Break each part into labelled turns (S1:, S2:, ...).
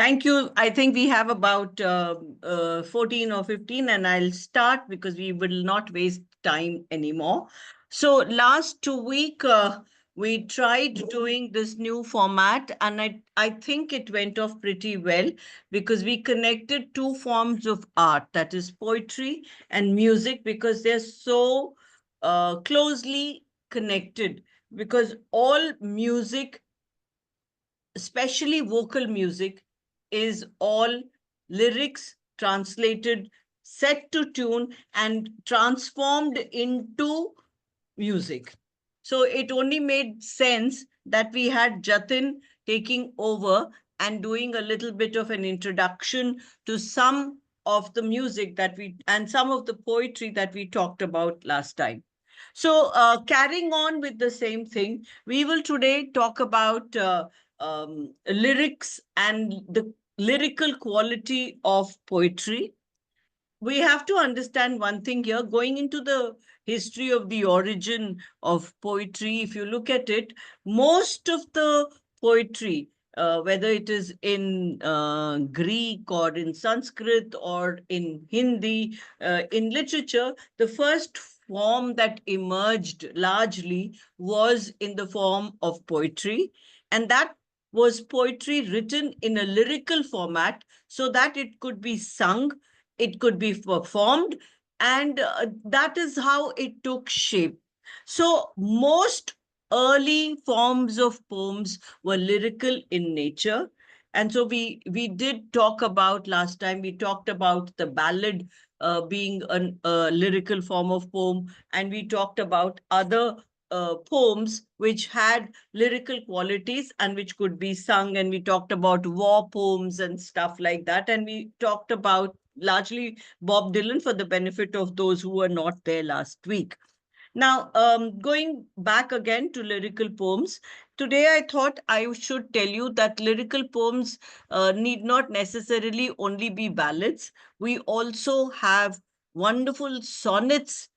S1: Thank you. I think we have about 14 or 15, and I'll start because we will not waste time anymore. So last 2 week, we tried doing this new format, and I think it went off pretty well because we connected two forms of art, that is poetry and music, because they're so closely connected, because all music, especially vocal music, is all lyrics translated, set to tune, and transformed into music. So it only made sense that we had Jatin taking over and doing a little bit of an introduction to some of the music that we and some of the poetry that we talked about last time. So, carrying on with the same thing, we will today talk about lyrics and the lyrical quality of poetry. We have to understand one thing here, going into the history of the origin of poetry. If you look at it, most of the poetry, whether it is in Greek or in Sanskrit or in Hindi, in literature, the first form that emerged largely was in the form of poetry, and that was poetry written in a lyrical format so that it could be sung, it could be performed, and that is how it took shape. So most early forms of poems were lyrical in nature. And so we did talk about last time, we talked about the ballad being a lyrical form of poem, and we talked about other poems which had lyrical qualities and which could be sung, and we talked about war poems and stuff like that, and we talked about largely Bob Dylan for the benefit of those who were not there last week. Now, going back again to lyrical poems, today I thought I should tell you that lyrical poems need not necessarily only be ballads. We also have wonderful sonnets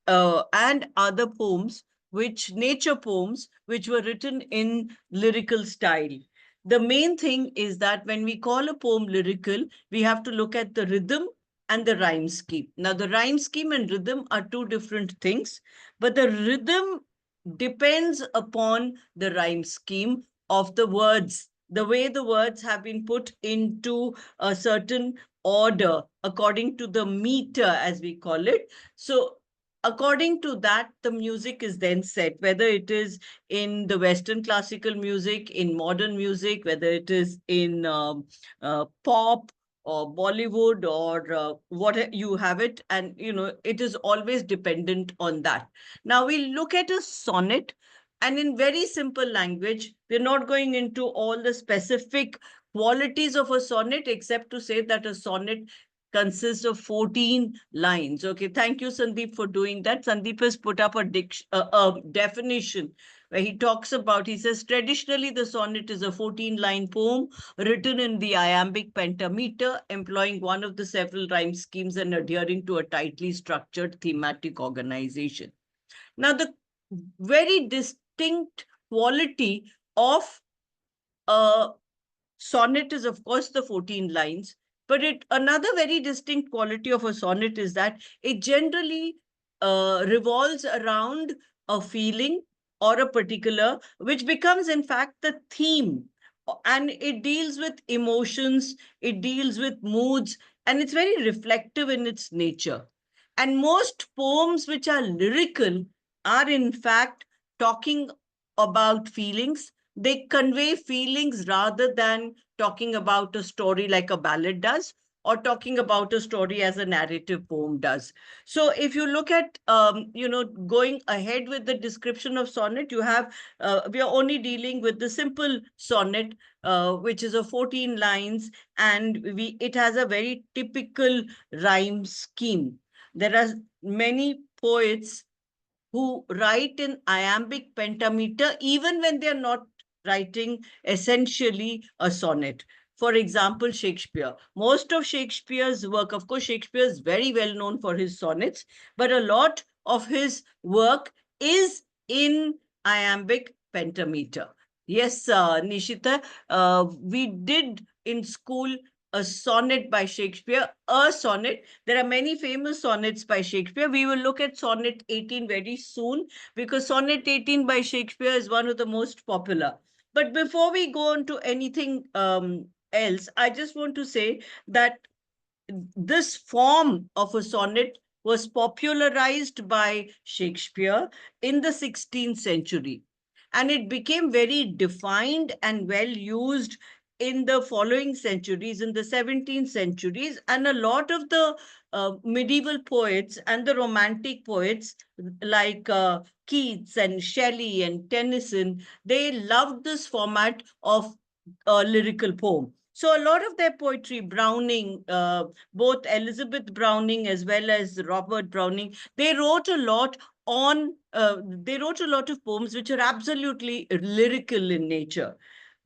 S1: and other poems, which nature poems, which were written in lyrical style. The main thing is that when we call a poem lyrical, we have to look at the rhythm and the rhyme scheme. Now, the rhyme scheme and rhythm are two different things, but the rhythm depends upon the rhyme scheme of the words, the way the words have been put into a certain order according to the meter, as we call it. So according to that, the music is then set, whether it is in the Western classical music, in modern music, whether it is in pop or Bollywood or what you have it. And, it is always dependent on that. Now we look at a sonnet, and in very simple language, we're not going into all the specific qualities of a sonnet, except to say that a sonnet consists of 14 lines. Okay, thank you, Sandeep, for doing that. Sandeep has put up a definition where he talks about, he says, traditionally, the sonnet is a 14-line poem written in the iambic pentameter, employing one of the several rhyme schemes and adhering to a tightly structured thematic organization. Now, the very distinct quality of a sonnet is, of course, the 14 lines. But another very distinct quality of a sonnet is that it generally revolves around a feeling or a particular, which becomes, in fact, the theme. And it deals with emotions, it deals with moods, and it's very reflective in its nature. And most poems which are lyrical are, in fact, talking about feelings. They convey feelings rather than talking about a story like a ballad does, or talking about a story as a narrative poem does. So if you look at, going ahead with the description of sonnet, you have, we are only dealing with the simple sonnet, which is of 14 lines, and it has a very typical rhyme scheme. There are many poets who write in iambic pentameter, even when they're not writing essentially a sonnet. For example, Shakespeare. Most of Shakespeare's work, of course, Shakespeare is very well known for his sonnets, but a lot of his work is in iambic pentameter. Yes, Nishita, we did in school a sonnet by Shakespeare, a sonnet. There are many famous sonnets by Shakespeare. We will look at Sonnet 18 very soon because Sonnet 18 by Shakespeare is one of the most popular. But before we go on to anything else, I just want to say that this form of a sonnet was popularized by Shakespeare in the 16th century. And it became very defined and well used in the following centuries, in the 17th centuries. And a lot of the medieval poets and the romantic poets, like Keats and Shelley and Tennyson, they loved this format of lyrical poem. So a lot of their poetry, Browning, both Elizabeth Browning as well as Robert Browning, they wrote a lot of poems which are absolutely lyrical in nature.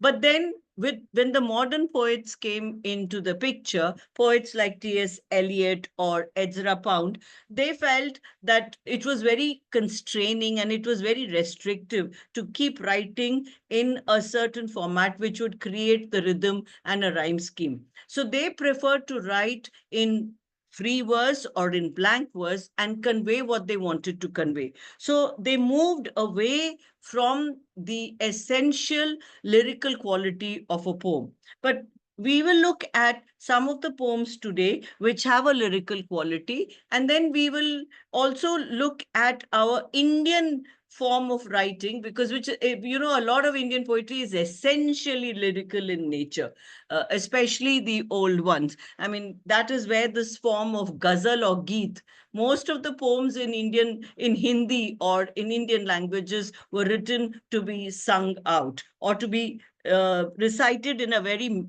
S1: But then when the modern poets came into the picture, poets like T.S. Eliot or Ezra Pound, they felt that it was very constraining and it was very restrictive to keep writing in a certain format which would create the rhythm and a rhyme scheme. So they preferred to write in free verse or in blank verse and convey what they wanted to convey. So they moved away from the essential lyrical quality of a poem. But we will look at some of the poems today which have a lyrical quality, and then we will also look at our Indian form of writing, because a lot of Indian poetry is essentially lyrical in nature, especially the old ones. I mean, that is where this form of ghazal or geet, most of the poems in Hindi or in Indian languages were written to be sung out or to be recited in a very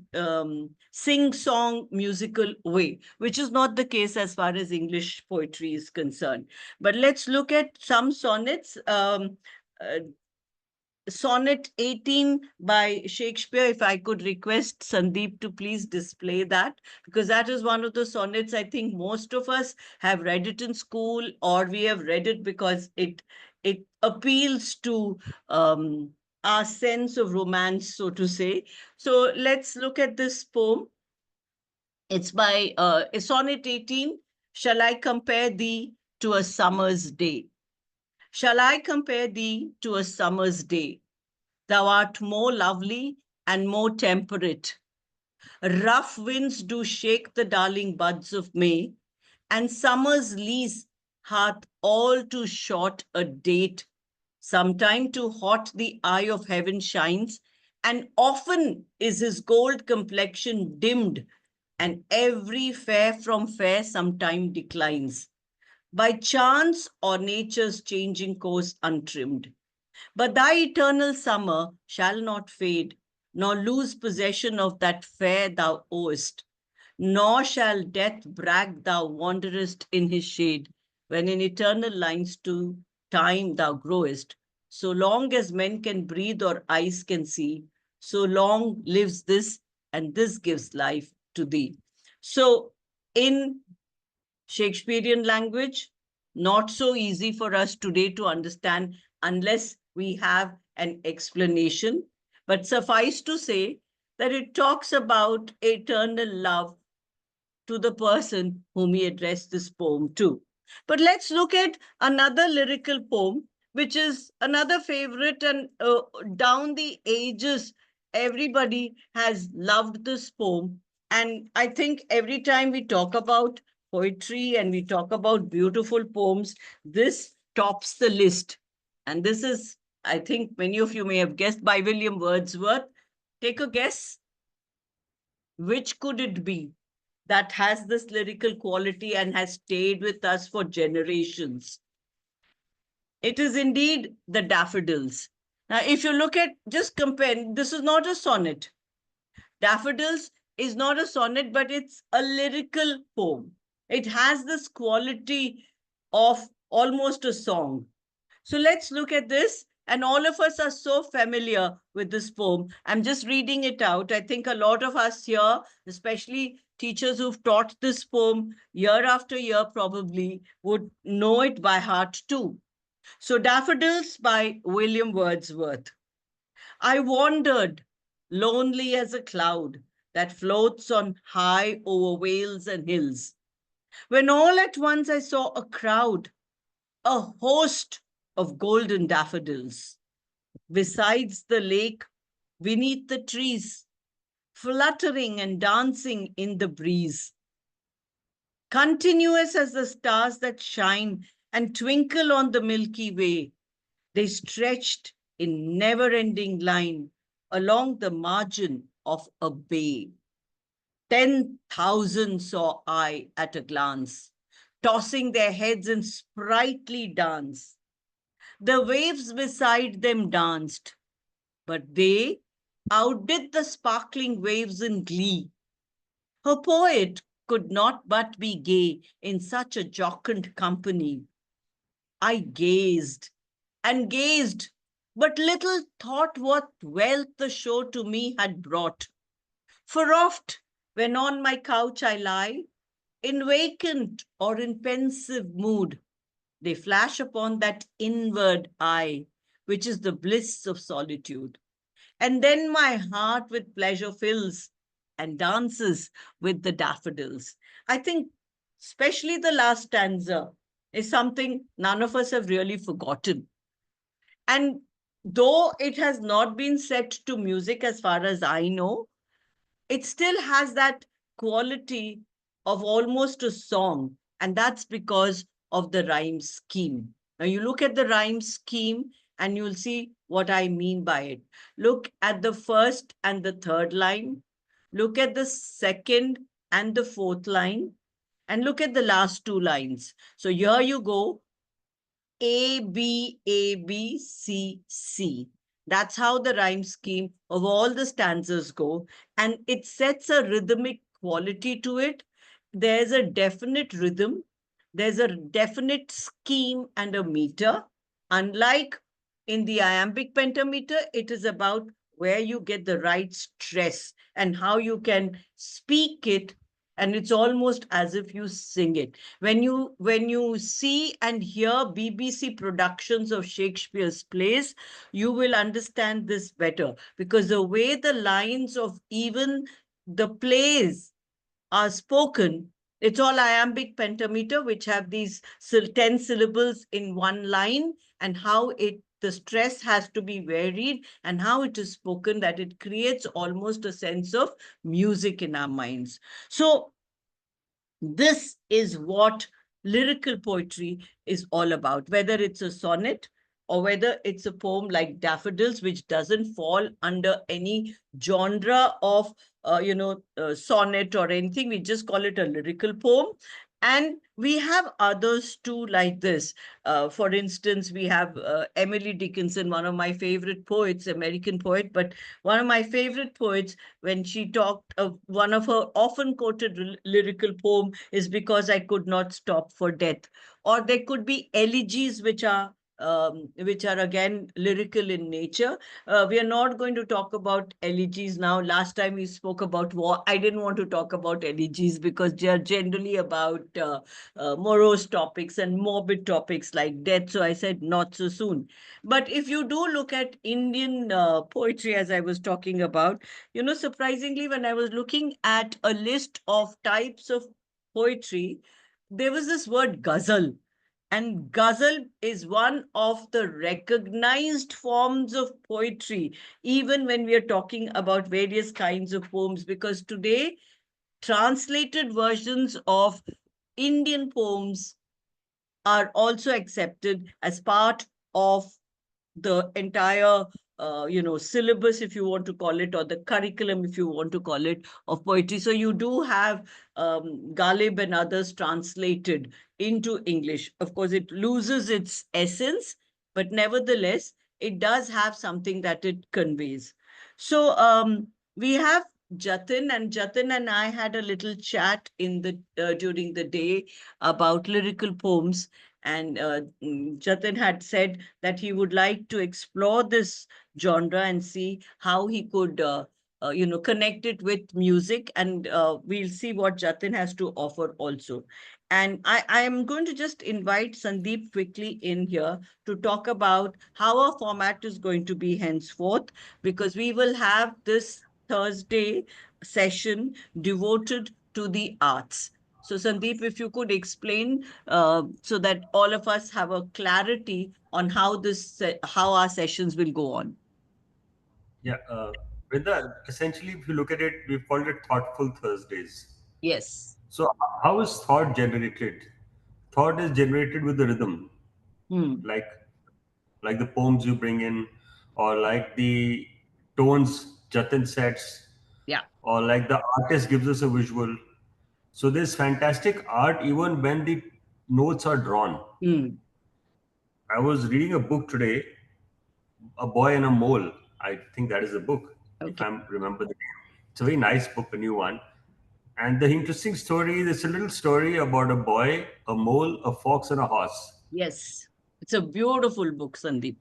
S1: sing-song musical way, which is not the case as far as English poetry is concerned. But let's look at some sonnets. Uh, Sonnet 18 by Shakespeare. If I could request Sandeep to please display that, because that is one of the sonnets I think most of us have read it in school, or we have read it because it appeals to our sense of romance, so to say. So let's look at this poem. It's by Sonnet 18. Shall I compare thee to a summer's day? Shall I compare thee to a summer's day? Thou art more lovely and more temperate. Rough winds do shake the darling buds of May, and summer's lease hath all too short a date. Sometime too hot the eye of heaven shines, and often is his gold complexion dimmed, and every fair from fair sometime declines, by chance or nature's changing course untrimmed. But thy eternal summer shall not fade, nor lose possession of that fair thou owest, nor shall death brag thou wanderest in his shade, when in eternal lines to time thou growest. So long as men can breathe or eyes can see, so long lives this, and this gives life to thee. So, in Shakespearean language, not so easy for us today to understand unless we have an explanation. But suffice to say that it talks about eternal love to the person whom he addressed this poem to. But let's look at another lyrical poem, which is another favorite, and down the ages, everybody has loved this poem. And I think every time we talk about poetry and we talk about beautiful poems, this tops the list. And this is, I think many of you may have guessed, by William Wordsworth. Take a guess. Which could it be that has this lyrical quality and has stayed with us for generations? It is indeed the daffodils. Now, if you look at, just compare, this is not a sonnet. Daffodils is not a sonnet, but it's a lyrical poem. It has this quality of almost a song. So let's look at this. And all of us are so familiar with this poem. I'm just reading it out. I think a lot of us here, especially teachers who've taught this poem year after year, probably would know it by heart too. So, Daffodils by William Wordsworth. I wandered, lonely as a cloud that floats on high over vales and hills, when all at once I saw a crowd, a host of golden daffodils. Besides the lake, beneath the trees, fluttering and dancing in the breeze, continuous as the stars that shine and twinkle on the Milky Way, they stretched in never-ending line along the margin of a bay. 10,000 saw I at a glance, tossing their heads in sprightly dance. The waves beside them danced, but they outdid the sparkling waves in glee. Her poet could not but be gay in such a jocund company. I gazed and gazed, but little thought what wealth the show to me had brought. For oft, when on my couch I lie, in vacant or in pensive mood, they flash upon that inward eye, which is the bliss of solitude. And then my heart with pleasure fills and dances with the daffodils. I think, especially the last stanza, is something none of us have really forgotten. And though it has not been set to music, as far as I know, it still has that quality of almost a song, and that's because of the rhyme scheme. Now, you look at the rhyme scheme and you'll see what I mean by it. Look at the first and the third line, look at the second and the fourth line, and look at the last two lines. So, here you go, A, B, A, B, C, C. That's how the rhyme scheme of all the stanzas go. And it sets a rhythmic quality to it. There's a definite rhythm, there's a definite scheme and a meter. Unlike in the iambic pentameter, it is about where you get the right stress and how you can speak it, and it's almost as if you sing it. When you see and hear BBC productions of Shakespeare's plays, you will understand this better, because the way the lines of even the plays are spoken, it's all iambic pentameter, which have these 10 syllables in one line, and how the stress has to be varied and how it is spoken, that it creates almost a sense of music in our minds. So this is what lyrical poetry is all about, whether it's a sonnet or whether it's a poem like Daffodils, which doesn't fall under any genre of, sonnet or anything. We just call it a lyrical poem. And we have others too, like this. For instance, we have Emily Dickinson, one of my favorite poets, American poet, but one of my favorite poets, when she talked of one of her often quoted lyrical poem is Because I Could Not Stop for Death. Or there could be elegies which are again lyrical in nature. We are not going to talk about elegies now. Last time we spoke about war. I didn't want to talk about elegies because they are generally about morose topics and morbid topics like death. So I said not so soon. But if you do look at Indian poetry, as I was talking about, surprisingly, when I was looking at a list of types of poetry, there was this word ghazal. And ghazal is one of the recognized forms of poetry, even when we are talking about various kinds of poems, because today, translated versions of Indian poems are also accepted as part of the entire syllabus, if you want to call it, or the curriculum, if you want to call it, of poetry. So you do have Ghalib and others translated into English. Of course, it loses its essence, but nevertheless it does have something that it conveys. So we have Jatin, and Jatin and I had a little chat in the during the day about lyrical poems. And Jatin had said that he would like to explore this genre and see how he could connect it with music, and we'll see what Jatin has to offer also. And I am going to just invite Sandeep quickly in here to talk about how our format is going to be henceforth, because we will have this Thursday session devoted to the arts. So, Sandeep, if you could explain so that all of us have a clarity on how our sessions will go on.
S2: Yeah, Brinda, essentially, if you look at it, we've called it Thoughtful Thursdays.
S1: Yes.
S2: So, how is thought generated? Thought is generated with the rhythm,
S1: Hmm.
S2: like the poems you bring in, or like the tones Jatin sets,
S1: Yeah.
S2: or like the artist gives us a visual. So there's fantastic art even when the notes are drawn.
S1: Hmm.
S2: I was reading a book today, A Boy and a Mole. I think that is the book, if
S1: Okay.
S2: I remember the name. It's a very nice book, a new one. And the interesting story, there's a little story about a boy, a mole, a fox, and a horse.
S1: Yes. It's a beautiful book, Sandeep.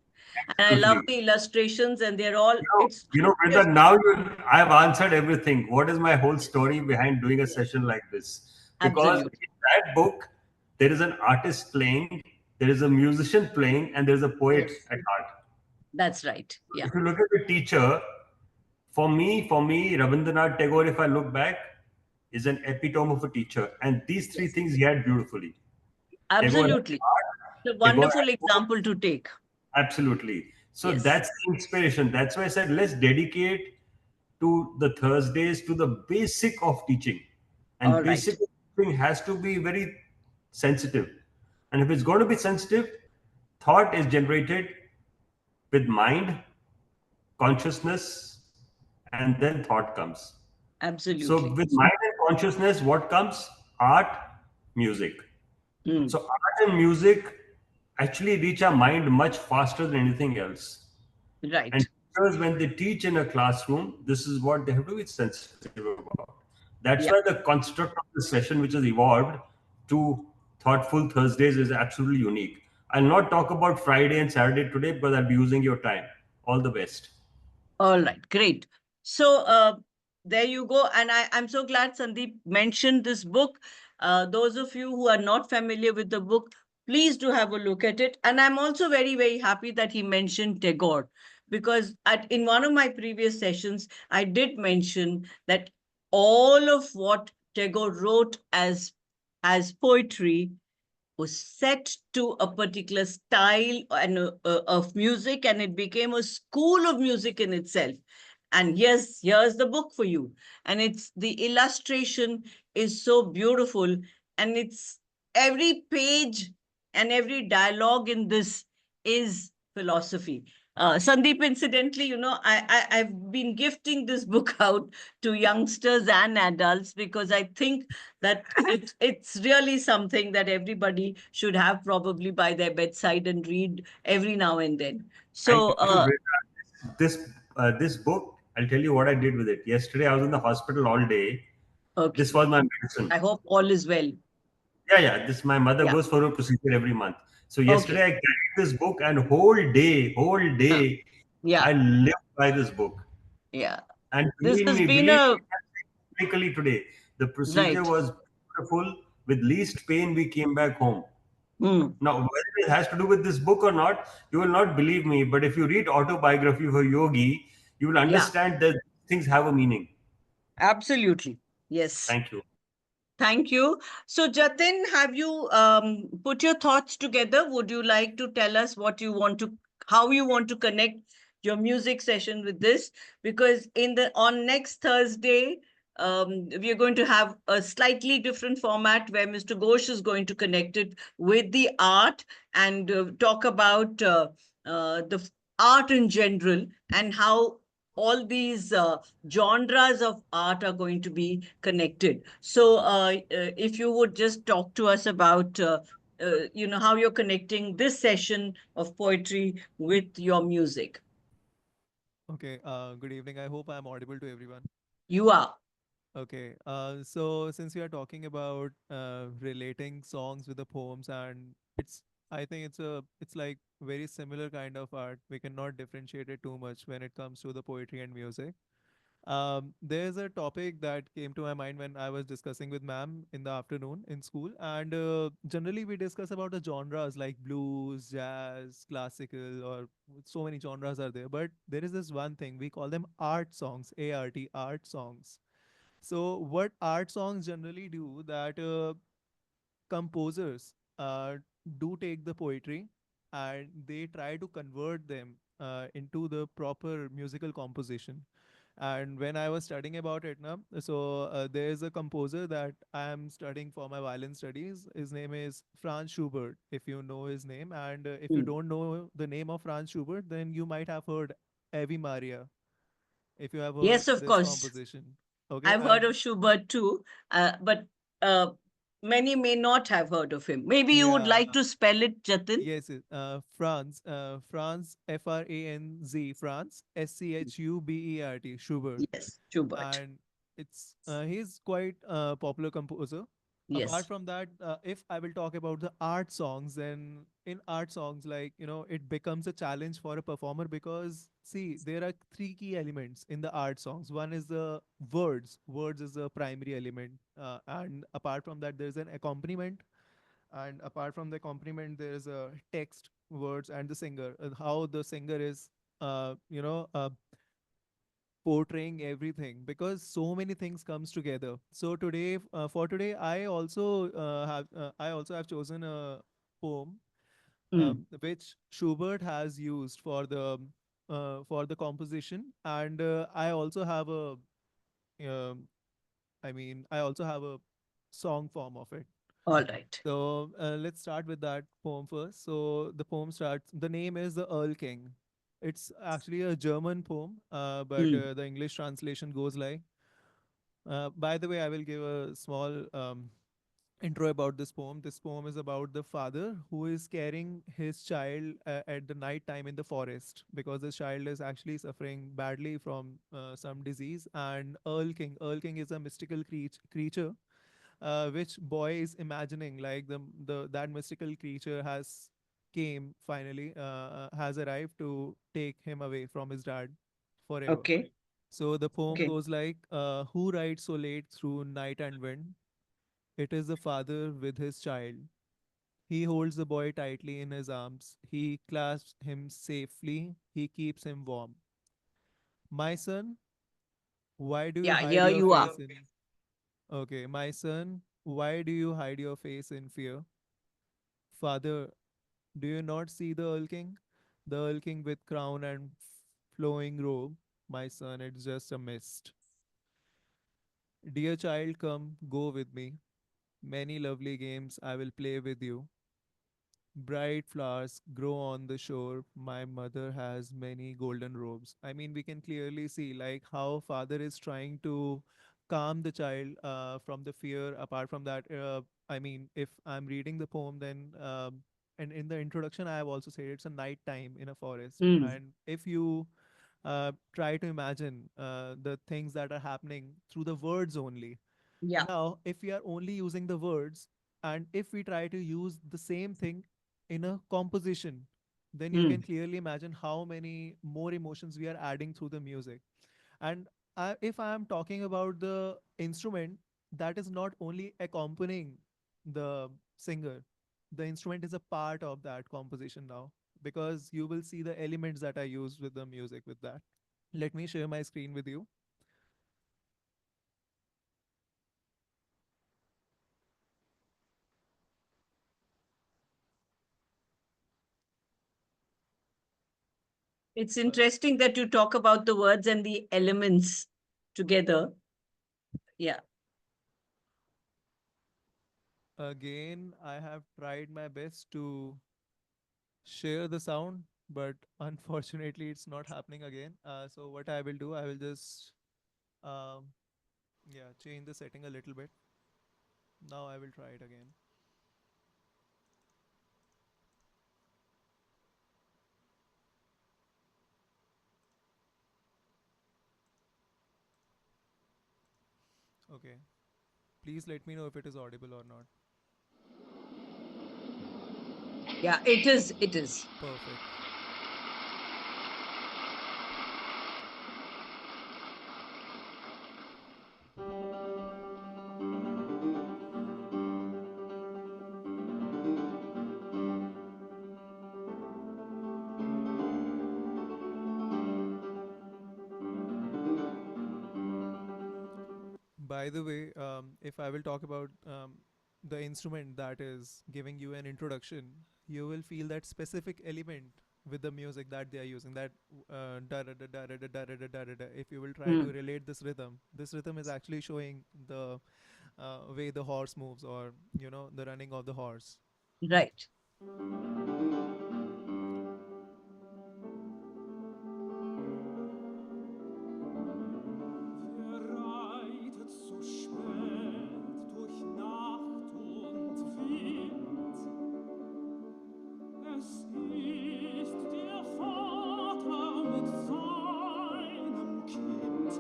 S1: And I love
S2: Absolutely.
S1: the illustrations, and they're all, it's
S2: Brenda,
S1: just,
S2: now I've answered everything. What is my whole story behind doing a
S1: yes,
S2: session like this? Because
S1: absolutely.
S2: in that book, there is an artist playing, there is a musician playing, and there's a poet
S1: Yes,
S2: at heart.
S1: that's right. Yeah,
S2: If you look at the teacher, for me, Rabindranath Tagore, if I look back, is an epitome of a teacher. And these three
S1: yes,
S2: things he had beautifully. Tagore had
S1: absolutely.
S2: art,
S1: It's a
S2: Tagore
S1: wonderful
S2: had poetry.
S1: example to take.
S2: Absolutely. So
S1: Yes.
S2: that's the inspiration. That's why I said let's dedicate to the Thursdays to the basic of teaching. And
S1: All right.
S2: basic teaching has to be very sensitive. And if it's going to be sensitive, thought is generated with mind, consciousness, and then thought comes. So
S1: Absolutely.
S2: with mind and consciousness, what comes? Art, music.
S1: Hmm.
S2: So art and music actually reach our mind much faster than anything else. And
S1: Right.
S2: teachers, when they teach in a classroom, this is what they have to be sensitive about. That's why the
S1: Yeah.
S2: construct of the session, which has evolved to Thoughtful Thursdays, is absolutely unique. I'll not talk about Friday and Saturday today because I'll be using your time. All the best.
S1: All right, great. So there you go. And I'm so glad Sandeep mentioned this book. Those of you who are not familiar with the book, please do have a look at it. And I'm also very, very happy that he mentioned Tagore, because in one of my previous sessions, I did mention that all of what Tagore wrote as poetry was set to a particular style and of music, and it became a school of music in itself. And yes, here's the book for you. And it's the illustration is so beautiful, and it's every page and every dialogue in this is philosophy. Sandeep, incidentally, I've been gifting this book out to youngsters and adults, because I think that it's really something that everybody should have probably by their bedside and read every now and then.
S2: Thank
S1: So,
S2: you, Brenda. This book, I'll tell you what I did with it. Yesterday, I was in the hospital all day. This
S1: okay.
S2: was my medicine.
S1: I hope all is well.
S2: Yeah. This my mother
S1: Yeah.
S2: goes for a procedure every month. So yesterday
S1: Okay.
S2: I carried this book and whole
S1: Huh.
S2: day, I
S1: Yeah.
S2: lived by this book.
S1: Yeah.
S2: And
S1: This has been
S2: believe
S1: a
S2: me, physically today, the procedure
S1: right.
S2: was beautiful. With least pain, we came back home.
S1: Hmm.
S2: Now, whether it has to do with this book or not, you will not believe me. But if you read autobiography of a yogi, you will
S1: Yeah.
S2: understand that things have a meaning.
S1: Absolutely. Yes.
S2: Thank you.
S1: Thank you. So, Jatin, have you put your thoughts together? Would you like to tell us how you want to connect your music session with this? Because on next Thursday, we are going to have a slightly different format where Mr. Ghosh is going to connect it with the art and talk about the art in general, and how all these genres of art are going to be connected. So, if you would just talk to us about, how you're connecting this session of poetry with your music.
S3: Okay, good evening. I hope I'm audible to everyone.
S1: You are.
S3: Okay, so since we are talking about relating songs with the poems, and I think it's like very similar kind of art. We cannot differentiate it too much when it comes to the poetry and music. There's a topic that came to my mind when I was discussing with ma'am in the afternoon in school, and generally we discuss about the genres like blues, jazz, classical, or so many genres are there. But there is this one thing we call them art songs, ART, art songs. So what art songs generally do that composers do take the poetry and they try to convert them into the proper musical composition. And when I was studying about it now, so there is a composer that I am studying for my violin studies. His name is Franz Schubert, if you know his name. And if you
S1: Mm.
S3: don't know the name of Franz Schubert, then you might have heard Ave Maria, if you have heard
S1: Yes, of
S3: this
S1: course.
S3: composition. Okay,
S1: I've heard
S3: and
S1: of Schubert too, but uh, many may not have heard of him. Maybe you would
S3: yeah,
S1: like to spell it, Jatin?
S3: yes, France, Franz, France, Schubert, Schubert,
S1: Yes, Schubert.
S3: and it's he's quite a popular composer. Apart
S1: Yes.
S3: from that, if I will talk about the art songs, then in art songs, like it becomes a challenge for a performer because see, there are three key elements in the art songs. One is the words. Words is the primary element, and apart from that, there's an accompaniment, and apart from the accompaniment there's a text, words, and the singer, how the singer is portraying everything, because so many things comes together. So today, for today, I also have chosen a poem
S1: Mm.
S3: which Schubert has used for the composition, and I also have a um, I also have a song form of it.
S1: All right.
S3: So let's start with that poem first. So the poem starts. The name is the Earl King. It's actually a German poem, but
S1: Mm.
S3: the English translation goes like. By the way, I will give a small intro about this poem. This poem is about the father who is carrying his child at the night time in the forest because the child is actually suffering badly from some disease. And Earl King is a mystical creature which boy is imagining, like the that mystical creature has came finally, has arrived to take him away from his dad forever.
S1: Okay.
S3: So the poem
S1: Okay.
S3: goes like, who rides so late through night and wind? It is the father with his child. He holds the boy tightly in his arms. He clasps him safely. He keeps him warm. My son, why do you
S1: Yeah,
S3: hide
S1: here
S3: your
S1: you are.
S3: face in Okay, my son, why do you hide your face in fear? Father, do you not see the Earl King? The Earl King with crown and flowing robe. My son, it's just a mist. Dear child, come, go with me. Many lovely games I will play with you. Bright flowers grow on the shore. My mother has many golden robes. I mean, we can clearly see like how father is trying to calm the child from the fear. Apart from that, I mean, if I'm reading the poem, then and in the introduction, I have also said it's a night time in a forest,
S1: Mm.
S3: and if you try to imagine the things that are happening through the words only.
S1: Yeah.
S3: Now, if we are only using the words, and if we try to use the same thing in a composition, then you can
S1: Mm.
S3: clearly imagine how many more emotions we are adding through the music. And if I am talking about the instrument, that is not only accompanying the singer, the instrument is a part of that composition now, because you will see the elements that I used with the music with that. Let me share my screen with you.
S1: It's
S3: Uh,
S1: interesting that you talk about the words and the elements together. Yeah.
S3: Again, I have tried my best to share the sound, but unfortunately, it's not happening again. So what I will do, I will just um, yeah, change the setting a little bit. Now I will try it again. Okay. Please let me know if it is audible or not.
S1: Yeah, it is. It is.
S3: Perfect. By the way, if I will talk about the instrument that is giving you an introduction, you will feel that specific element with the music that they are using. That da da da da da da da da da da da. If you will try to
S1: Hmm.
S3: relate this rhythm is actually showing the way the horse moves, or the running of the horse.
S1: Right.
S4: Wer reitet so spät durch Nacht und Wind? Es ist der Vater mit seinem Kind.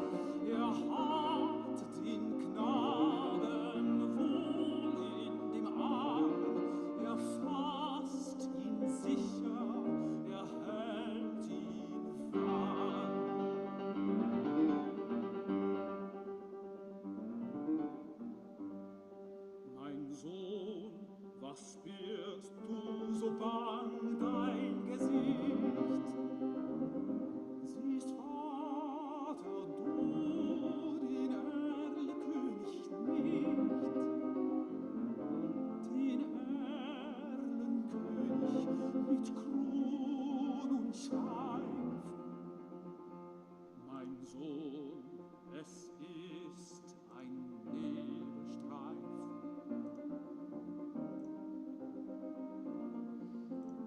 S4: Er hat den Knaben wohl in dem Arm. Er fasst ihn sicher, er hält ihn warm. Mein Sohn, was birgst du so bang dein Gesicht? Siehst Vater, du den Erlkönig nicht, den Erlenkönig mit Kron und Schweif. Mein Sohn, es ist ein Nebelstreif.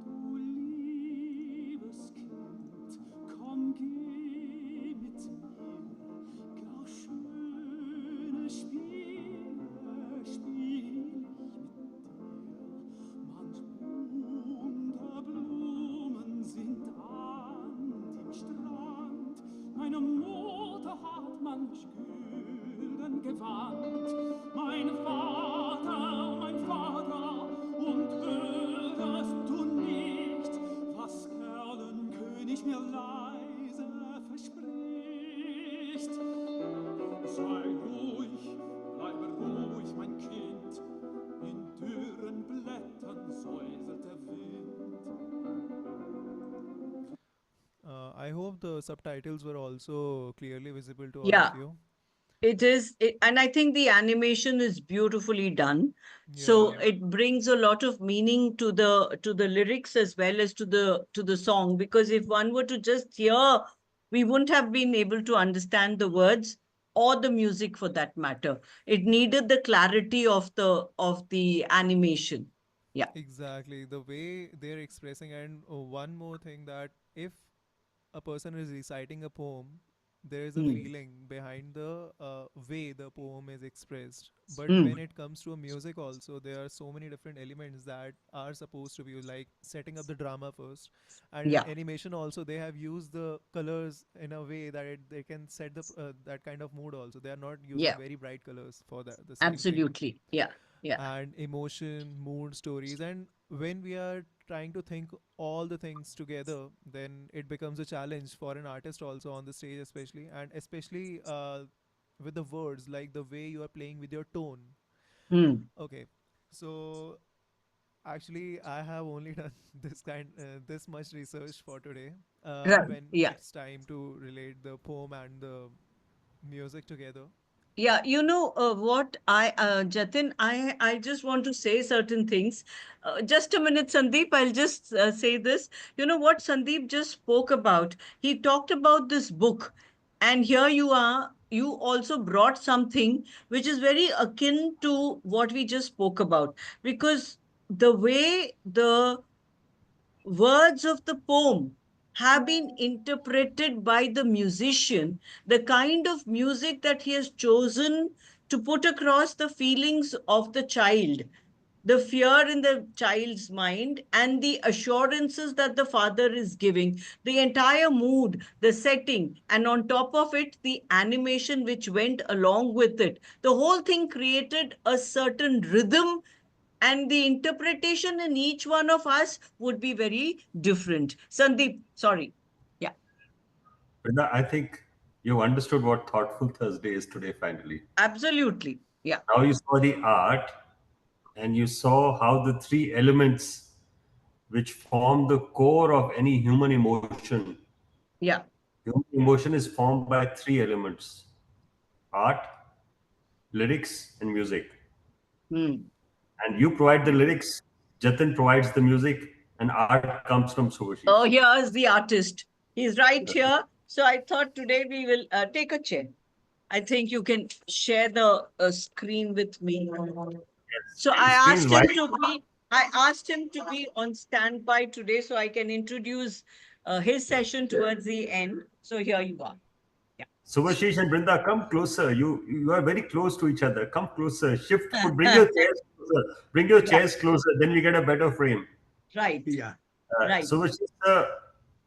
S4: Du liebes Kind, komm, geh mit mir, gar schöne Spiele spiel ich mit dir. Manch bunter Blumen sind an dem Strand, meine Mutter hat manch gülden Gewand. Mein Vater, und hörst du nicht, was Erlenkönig mir leise verspricht? Sei ruhig, bleibe ruhig, mein Kind, in dürren Blättern säuselt der Wind.
S3: I hope the subtitles were also clearly visible to all of
S1: Yeah.
S3: you.
S1: It is, and I think the animation is beautifully done. So
S3: Yeah.
S1: it brings a lot of meaning to the lyrics as well as to the song. Because if one were to just hear, we wouldn't have been able to understand the words or the music for that matter. It needed the clarity of the animation. Yeah.
S3: Exactly, the way they're expressing, and one more thing, that if a person is reciting a poem, there is a
S1: Hmm.
S3: feeling behind the way the poem is expressed. But when
S1: Hmm.
S3: it comes to a music, also there are so many different elements that are supposed to be used, like setting up the drama first. And in
S1: Yeah.
S3: animation, also they have used the colors in a way that they can set that kind of mood. Also, they are not using
S1: Yeah.
S3: very bright colors for the same thing.
S1: Absolutely. Yeah. Yeah.
S3: And emotion, mood, stories. And when we are trying to think all the things together, then it becomes a challenge for an artist also on the stage, especially, and especially with the words, like the way you are playing with your tone.
S1: Hmm.
S3: Okay, so actually, I have only done this much research for today.
S1: Right.
S3: When
S1: Yeah.
S3: it's time to relate the poem and the music together.
S1: Yeah, what Jatin, I just want to say certain things. Just a minute, Sandeep. I'll just say this. You know what Sandeep just spoke about? He talked about this book, and here you are. You also brought something which is very akin to what we just spoke about, because the way the words of the poem have been interpreted by the musician, the kind of music that he has chosen to put across the feelings of the child, the fear in the child's mind, and the assurances that the father is giving, the entire mood, the setting, and on top of it, the animation which went along with it. The whole thing created a certain rhythm, and the interpretation in each one of us would be very different. Sandeep, sorry. Yeah,
S2: Brinda, I think you understood what Thoughtful Thursday is today, finally.
S1: absolutely. Yeah,
S2: Now you saw the art and you saw how the three elements which form the core of any human emotion.
S1: yeah,
S2: Human emotion is formed by three elements: art, lyrics and music.
S1: Hmm.
S2: And you provide the lyrics, Jatin provides the music, and art comes from Subhashish.
S1: Oh, here's the artist. He's right here. So I thought today we will take a chair. I think you can share the screen with me. So
S2: The screen is wide.
S1: I asked him to be on standby today so I can introduce his session towards the end. So here you are. Yeah.
S2: Subhashish and Brinda, come closer. You are very close to each other. Come closer. Shift. Bring your chairs closer. Bring your
S1: Yeah.
S2: chairs closer. Then we get a better frame.
S1: Right.
S5: Yeah.
S1: Right.
S2: Subhashish, sir,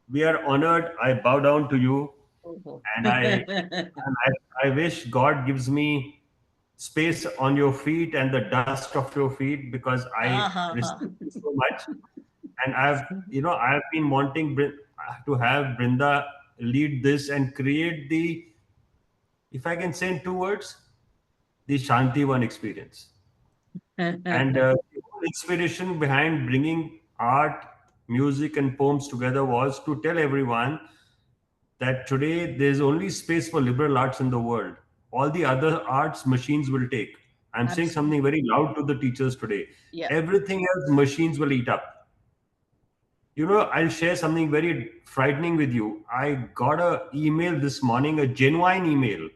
S2: we are honored. I bow down to you,
S1: Oh.
S2: and I wish God gives me space on your feet and the dust of your feet because I respect you so much. And I've been wanting to have Brinda lead this and create the, if I can say in 2 words, the Shanti One experience. And the whole inspiration behind bringing art, music, and poems together was to tell everyone that today there's only space for liberal arts in the world. All the other arts machines will take. I'm saying something very loud to the teachers today.
S1: Yeah.
S2: Everything else machines will eat up. I'll share something very frightening with you. I got a email this morning, a genuine email,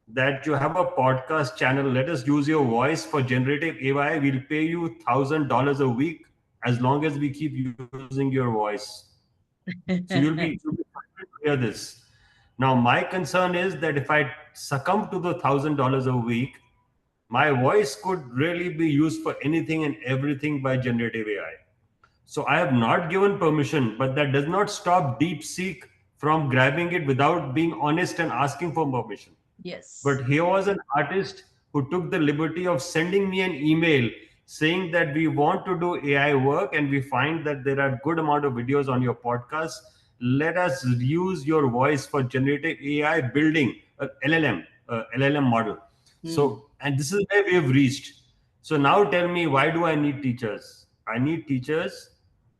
S2: that you have a podcast channel. Let us use your voice for generative AI. We'll pay you $1,000 a week as long as we keep using your voice. So you'll be frightened to hear this. Now, my concern is that if I succumb to the $1,000 a week, my voice could really be used for anything and everything by generative AI. So I have not given permission, but that does not stop DeepSeek from grabbing it without being honest and asking for permission.
S1: Yes.
S2: But here was an artist who took the liberty of sending me an email saying that we want to do AI work and we find that there are good amount of videos on your podcast. Let us use your voice for generative AI building a LLM model. So, and this is where we have reached. So now tell me, why do I need teachers? I need teachers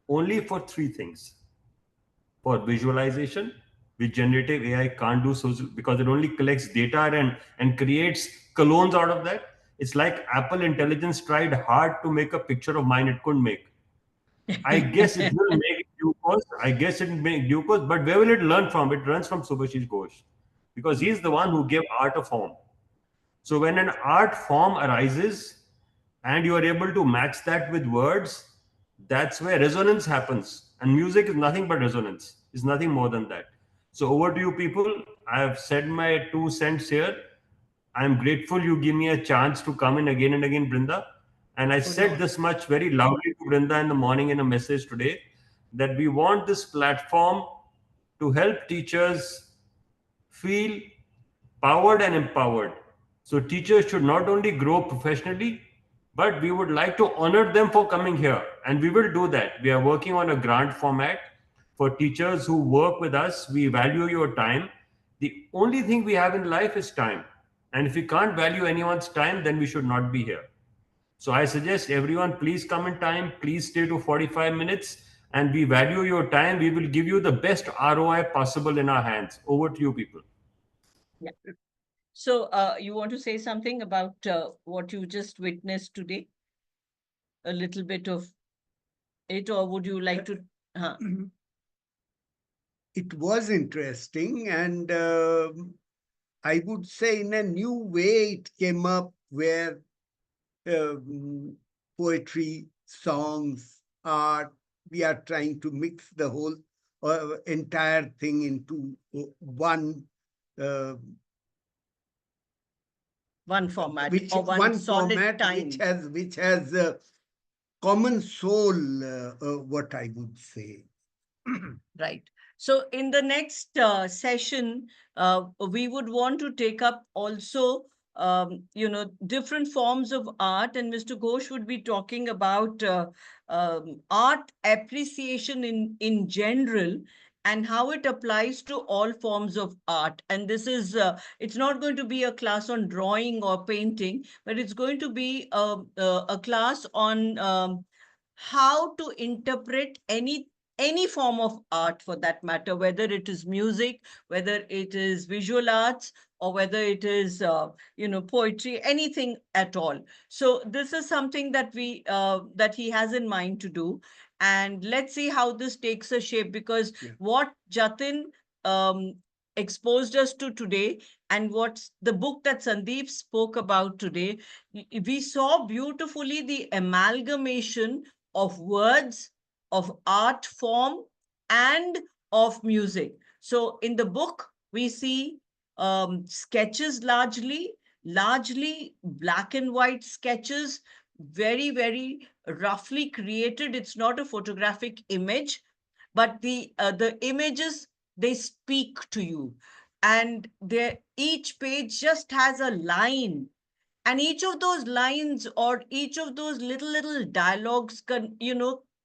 S2: only for three things: for visualization, which generative AI can't do so because it only collects data and creates clones out of that. It's like Apple Intelligence tried hard to make a picture of mine, it couldn't make. I guess it will make due course. I guess it will make due course, but where will it learn from? It learns from Subhashish Ghosh because he's the one who gave art a form. So when an art form arises and you are able to match that with words, that's where resonance happens. And music is nothing but resonance. It's nothing more than that. So over to you people. I have said my 2 cents here. I am grateful you give me a chance to come in again and again, Brinda. And I said this much very loudly to Brinda in the morning in a message today, that we want this platform to help teachers feel powered and empowered. So teachers should not only grow professionally, but we would like to honor them for coming here. And we will do that. We are working on a grant format for teachers who work with us. We value your time. The only thing we have in life is time. And if we can't value anyone's time, then we should not be here. So I suggest everyone, please come in time. Please stay to 45 minutes. And we value your time. We will give you the best ROI possible in our hands. Over to you, people.
S1: Yeah. So you want to say something about what you just witnessed today? A little bit of it, or would you like to?
S5: It was interesting, and I would say in a new way it came up where poetry, songs, art, we are trying to mix the whole entire thing into one
S1: one format
S5: which
S1: or one solid
S5: format
S1: time.
S5: which has a common soul, what I would say.
S1: Right. So in the next session, we would want to take up also, different forms of art, and Mr. Ghosh would be talking about art appreciation in general and how it applies to all forms of art. And this is, it's not going to be a class on drawing or painting, but it's going to be a class on how to interpret any any form of art for that matter, whether it is music, whether it is visual arts, or whether it is, poetry, anything at all. So this is something that he has in mind to do. And let's see how this takes a shape, because
S5: Yeah.
S1: what Jatin um, exposed us to today, and what's the book that Sandeep spoke about today, we saw beautifully the amalgamation of words, of art form, and of music. So in the book, we see sketches, largely black and white sketches, very, very roughly created. It's not a photographic image, but the images, they speak to you, and each page just has a line, and each of those lines or each of those little dialogues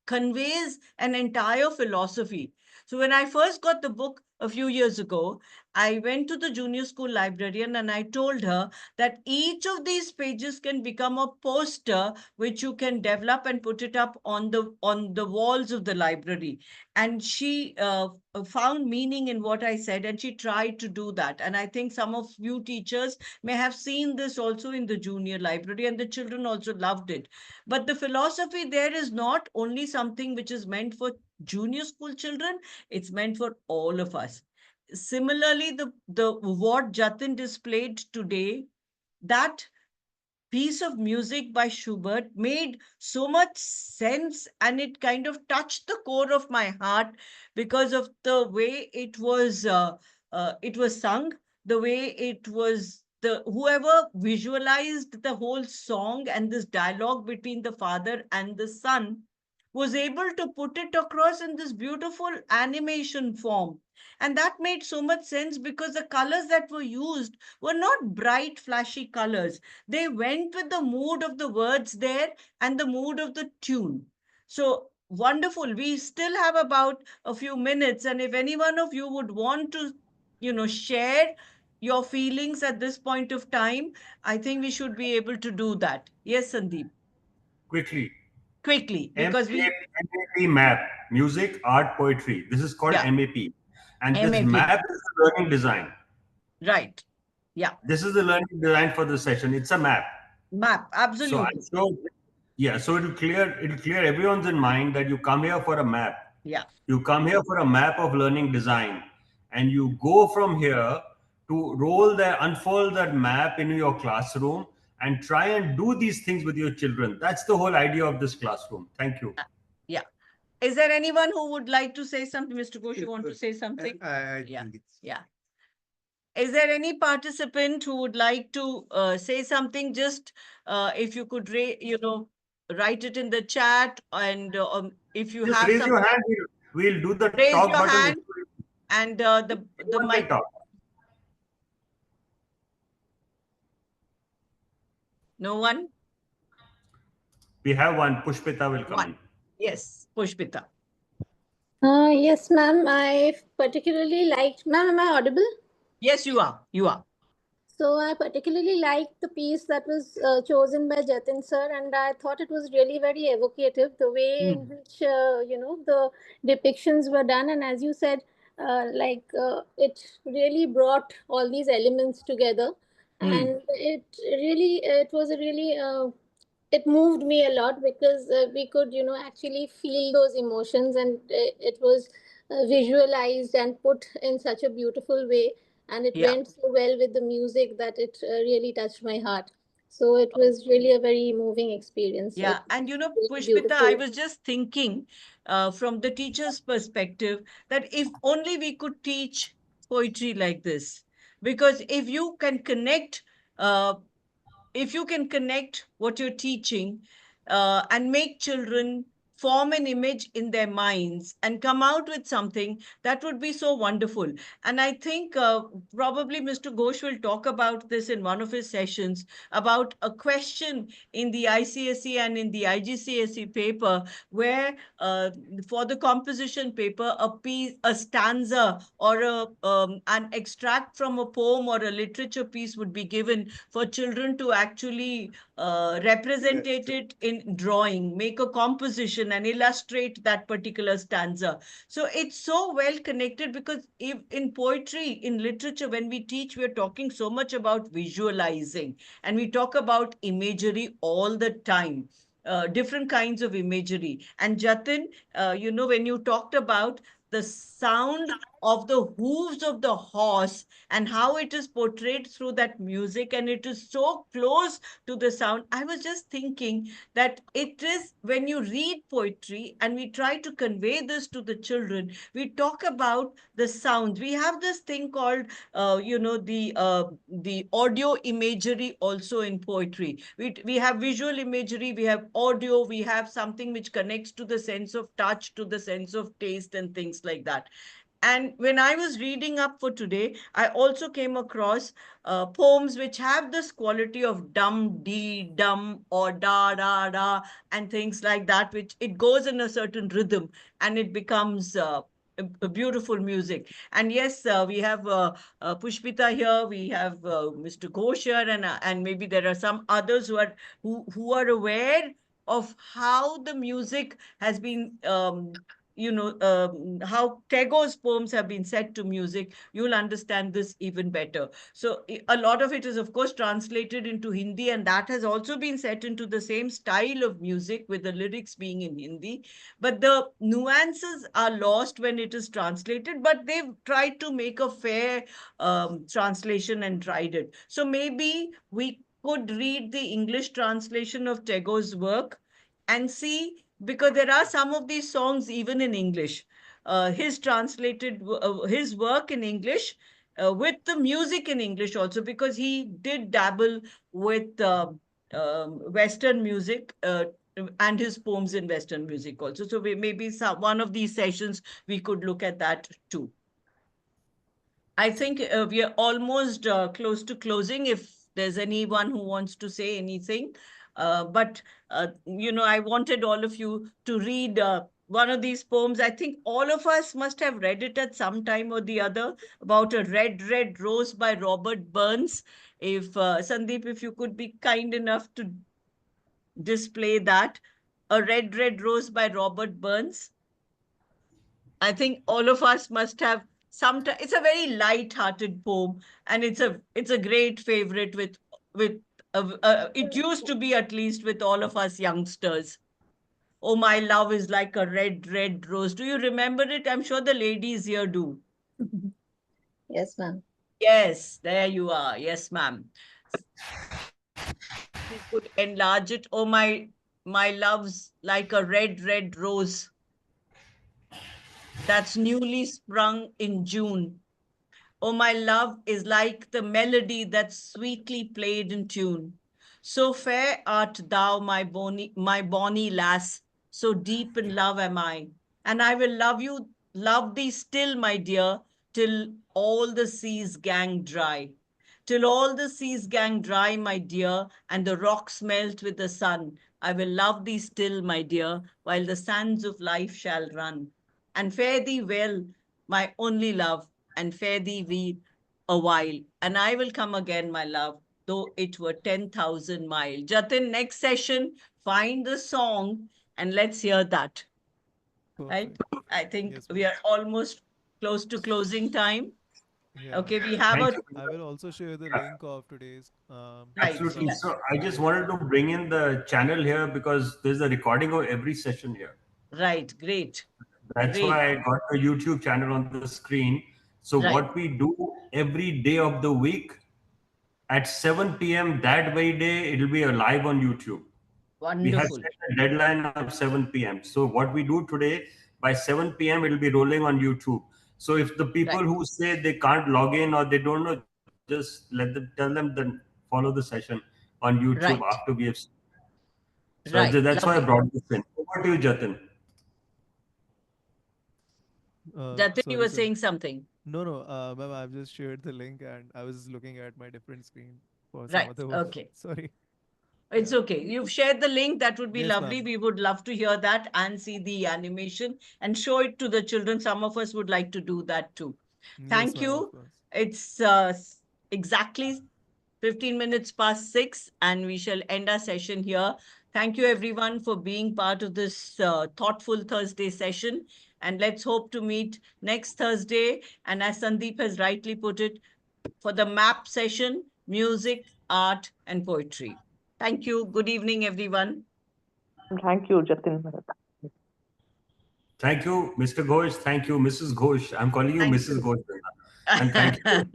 S1: conveys an entire philosophy. So when I first got the book a few years ago, I went to the junior school librarian and I told her that each of these pages can become a poster which you can develop and put it up on the walls of the library. And she found meaning in what I said, and she tried to do that. And I think some of you teachers may have seen this also in the junior library, and the children also loved it. But the philosophy there is not only something which is meant for junior school children, it's meant for all of us. Similarly, the what Jatin displayed today, that piece of music by Schubert made so much sense, and it kind of touched the core of my heart because of the way it was sung, the way it was, the whoever visualized the whole song and this dialogue between the father and the son was able to put it across in this beautiful animation form. And that made so much sense because the colors that were used were not bright, flashy colors. They went with the mood of the words there and the mood of the tune. So wonderful. We still have about a few minutes. And if any one of you would want to, share your feelings at this point of time, I think we should be able to do that. Yes, Sandeep.
S2: Quickly.
S1: Quickly,
S2: MAP,
S1: because
S2: map, music, art, poetry. This is called
S1: yeah,
S2: MAP. And this
S1: MAP.
S2: map is the learning design.
S1: Right. Yeah.
S2: This is the learning design for the session. It's a map.
S1: Map.
S2: So I'm
S1: Absolutely.
S2: sure, yeah. So it'll clear everyone's in mind that you come here for a map.
S1: Yeah.
S2: You come here for a map of learning design, and you go from here to unfold that map in your classroom and try and do these things with your children. That's the whole idea of this classroom. Thank you.
S1: Yeah. Is there anyone who would like to say something? Mr. Ghosh, you want to say something?
S5: I
S1: Yeah.
S5: think it's
S1: Yeah. Is there any participant who would like to say something? Just if you could, write it in the chat, and if you
S2: Just
S1: have
S2: raise
S1: some,
S2: your hand. We'll do the
S1: raise
S2: talk
S1: your
S2: button.
S1: hand, and the
S2: Anyone can
S1: mic.
S2: talk.
S1: No one.
S2: We have one. Pushpita will come
S1: One.
S2: in.
S1: Yes, Pushpita.
S6: Yes, ma'am. I particularly liked. Ma'am, am I audible?
S1: Yes, you are. You are.
S6: So I particularly liked the piece that was chosen by Jatin sir, and I thought it was really very evocative. The way in
S1: Mm.
S6: which the depictions were done, and as you said, it really brought all these elements together,
S1: Mm.
S6: and it was a really it moved me a lot because we could actually feel those emotions, and it was visualized and put in such a beautiful way, and it
S1: Yeah.
S6: went so well with the music that it really touched my heart. So it was really a very moving experience.
S1: Yeah,
S6: It
S1: and
S6: was really
S1: Pushpita, I
S6: beautiful.
S1: was just thinking from the teacher's perspective that if only we could teach poetry like this, because uh, if you can connect what you're teaching and make children form an image in their minds and come out with something, that would be so wonderful. And I think probably Mr. Ghosh will talk about this in one of his sessions, about a question in the ICSE and in the IGCSE paper where for the composition paper, a stanza or an extract from a poem or a literature piece would be given for children to actually represent it in drawing, make a composition situation and illustrate that particular stanza. So it's so well connected, because if in poetry, in literature, when we teach, we're talking so much about visualizing, and we talk about imagery all the time. Different kinds of imagery. And Jatin, when you talked about the sound of the hooves of the horse and how it is portrayed through that music, and it is so close to the sound, I was just thinking that it is, when you read poetry and we try to convey this to the children, we talk about the sounds. We have this thing called the audio imagery also in poetry. We have visual imagery, we have audio, we have something which connects to the sense of touch, to the sense of taste, and things like that. And when I was reading up for today, I also came across poems which have this quality of dum, dee, dum, or da, da, da, and things like that, which it goes in a certain rhythm and it becomes a beautiful music. And yes, we have Pushpita here, we have Mr. Ghosh here, and maybe there are some others who are aware of how the music has been how Tagore's poems have been set to music. You'll understand this even better. So a lot of it is, of course, translated into Hindi, and that has also been set into the same style of music, with the lyrics being in Hindi. But the nuances are lost when it is translated, but they've tried to make a fair translation and tried it. So maybe we could read the English translation of Tagore's work and see, because there are some of these songs even in English. His work in English, with the music in English also, because he did dabble with Western music, and his poems in Western music also. So maybe one of these sessions we could look at that too. I think we are almost close to closing. If there's anyone who wants to say anything, I wanted all of you to read one of these poems. I think all of us must have read it at some time or the other, about a red, red rose by Robert Burns. If Sandeep, if you could be kind enough to display that, a red, red rose by Robert Burns. I think all of us must have some. It's a very light-hearted poem, and it's a great favorite with. It used to be, at least with all of us youngsters. Oh, my love is like a red, red rose. Do you remember it? I'm sure the ladies here do.
S6: Yes, ma'am.
S1: Yes, there you are. Yes, ma'am. We could enlarge it. Oh, my love's like a red, red rose that's newly sprung in June. Oh, my love is like the melody that's sweetly played in tune. So fair art thou, my bonny lass, so deep in love am I. And I will love thee still, my dear, till all the seas gang dry. Till all the seas gang dry, my dear, and the rocks melt with the sun. I will love thee still, my dear, while the sands of life shall run. And fare thee well, my only love, and fare thee we a while. And I will come again, my love, though it were 10,000 miles. Jatin, next session, find the song and let's hear that. Right?
S3: Perfect.
S1: I think
S3: Yes,
S1: we
S3: ma'am.
S1: are almost close to closing time.
S3: Yeah.
S1: Okay, we have
S2: Thank
S1: a
S2: you.
S3: I will also share the link of today's
S1: right.
S2: Absolutely.
S1: Yeah,
S3: songs
S2: So I just wanted to bring in the channel here because there's a recording of every session here.
S1: right. Great.
S2: That's
S1: Great.
S2: why I got the YouTube channel on the screen. So
S1: Right.
S2: what we do every day of the week at 7 p.m. that very day, it'll be a live on YouTube. We have
S1: Wonderful.
S2: set a deadline of 7 p.m. So what we do today, by 7 p.m. it'll be rolling on YouTube. So if the people
S1: Right.
S2: who say they can't log in or they don't know, just tell them then follow the session on YouTube after
S1: Right.
S2: we have. So
S1: Right.
S2: that's why I
S1: Lovely.
S2: brought this in. Over to you, Jatin.
S1: Jatin, you
S3: sorry,
S1: were
S3: sir.
S1: saying something.
S3: No, no, ma'am, I've just shared the link and I was looking at my different screen for some
S1: Right.
S3: other work.
S1: Okay.
S3: Sorry.
S1: It's
S3: Yeah.
S1: okay. You've shared the link. That would be
S3: Yes,
S1: lovely.
S3: ma'am.
S1: We would love to hear that and see the animation and show it to the children. Some of us would like to do that too.
S3: Yes,
S1: Thank
S3: ma'am, of
S1: you.
S3: course.
S1: It's exactly 15 minutes past 6, and we shall end our session here. Thank you, everyone, for being part of this thoughtful Thursday session. And let's hope to meet next Thursday. And as Sandeep has rightly put it, for the map session, music, art, and poetry. Thank you. Good evening, everyone.
S7: Thank you, Jatin.
S2: Thank you, Mr. Ghosh. Thank you, Mrs. Ghosh. I'm calling you
S1: Thank
S2: Mrs.
S1: you.
S2: Ghosh. And thank you.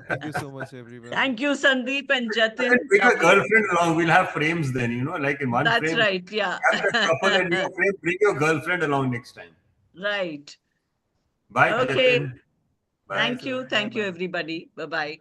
S3: Thank you so much, everyone.
S1: Thank you, Sandeep and Jatin.
S2: Bring a girlfriend along. We'll have frames then, like in one
S1: That's
S2: frame.
S1: right. Yeah.
S2: Have the couple and your frame. Bring your girlfriend along next time.
S1: Right.
S2: Bye,
S1: Okay.
S2: Jatin. Bye.
S1: Thank you.
S3: Bye,
S1: Thank you,
S3: bye.
S1: everybody. Bye-bye.